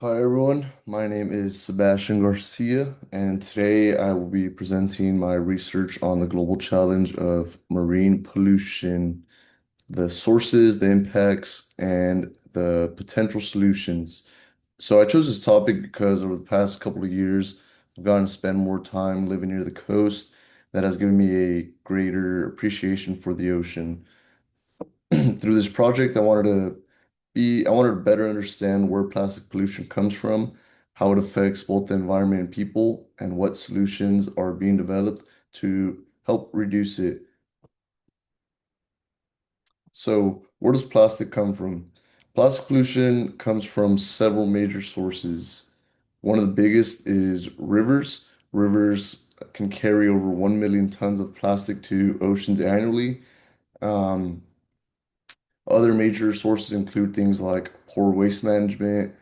Hi everyone, my name is Sebastian Garcia, and today I will be presenting my research on the global challenge of marine pollution, the sources, the impacts, and the potential solutions. So I chose this topic because over the past couple of years, I've gotten to spend more time living near the coast. That has given me a greater appreciation for the ocean. Through this project, I wanted to better understand where plastic pollution comes from, how it affects both the environment and people, and what solutions are being developed to help reduce it. So, where does plastic come from? Plastic pollution comes from several major sources. One of the biggest is rivers. Rivers can carry over 1 million tons of plastic to oceans annually. Um, Other major sources include things like poor waste management,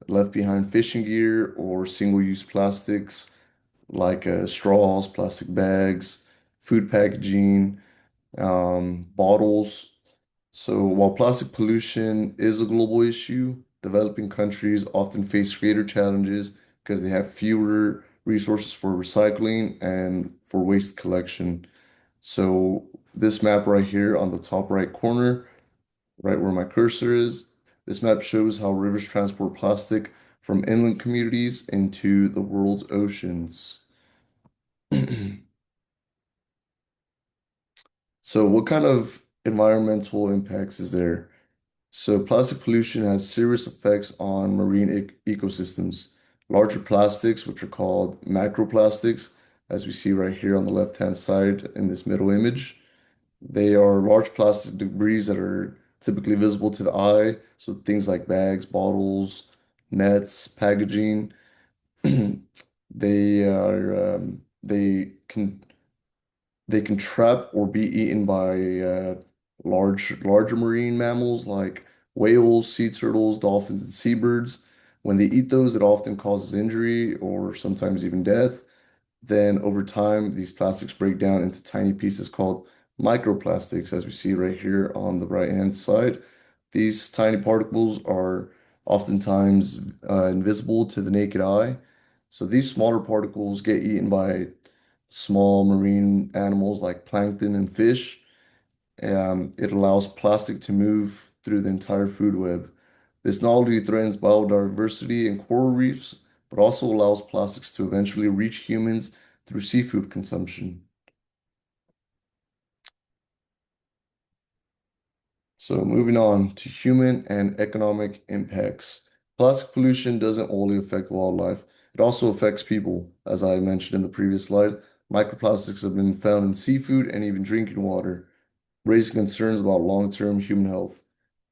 left behind fishing gear, or single-use plastics like straws, plastic bags, food packaging, bottles. So while plastic pollution is a global issue, developing countries often face greater challenges because they have fewer resources for recycling and for waste collection. So this map right here on the top right corner, right where my cursor is. This map shows how rivers transport plastic from inland communities into the world's oceans. So what kind of environmental impacts is there? So plastic pollution has serious effects on marine ecosystems. Larger plastics, which are called macroplastics, as we see right here on the left-hand side in this middle image, they are large plastic debris that are typically visible to the eye. So things like bags, bottles, nets, packaging. They can trap or be eaten by larger marine mammals like whales, sea turtles, dolphins, and seabirds. When they eat those, it often causes injury or sometimes even death. Then over time, these plastics break down into tiny pieces called microplastics, as we see right here on the right-hand side. These tiny particles are oftentimes invisible to the naked eye. So these smaller particles get eaten by small marine animals like plankton and fish. It allows plastic to move through the entire food web. This not only threatens biodiversity and coral reefs, but also allows plastics to eventually reach humans through seafood consumption. So moving on to human and economic impacts. Plastic pollution doesn't only affect wildlife, it also affects people. As I mentioned in the previous slide, microplastics have been found in seafood and even drinking water, raising concerns about long-term human health.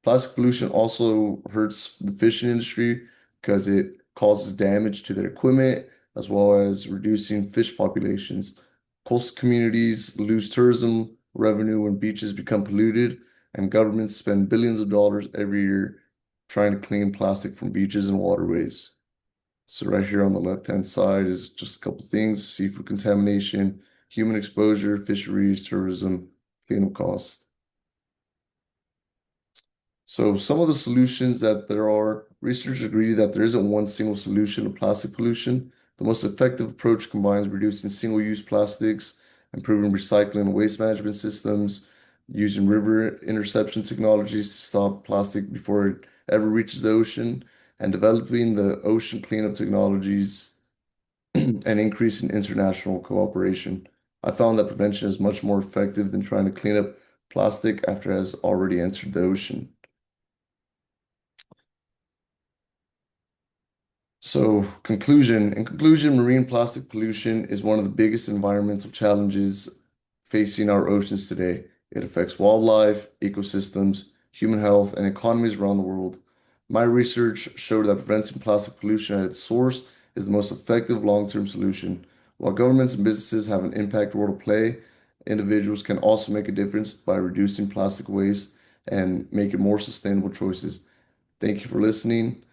Plastic pollution also hurts the fishing industry because it causes damage to their equipment as well as reducing fish populations. Coastal communities lose tourism revenue when beaches become polluted, and governments spend billions of dollars every year trying to clean plastic from beaches and waterways. So right here on the left-hand side is just a couple things: seafood contamination, human exposure, fisheries, tourism, cleanup costs. So some of the solutions that there are, researchers agree that there isn't one single solution to plastic pollution. The most effective approach combines reducing single-use plastics, improving recycling and waste management systems, using river interception technologies to stop plastic before it ever reaches the ocean, and developing the ocean cleanup technologies and increasing international cooperation. I found that prevention is much more effective than trying to clean up plastic after it has already entered the ocean. So, in conclusion, marine plastic pollution is one of the biggest environmental challenges facing our oceans today. It affects wildlife, ecosystems, human health, and economies around the world. My research showed that preventing plastic pollution at its source is the most effective long-term solution. While governments and businesses have an impact role to play, individuals can also make a difference by reducing plastic waste and making more sustainable choices. Thank you for listening.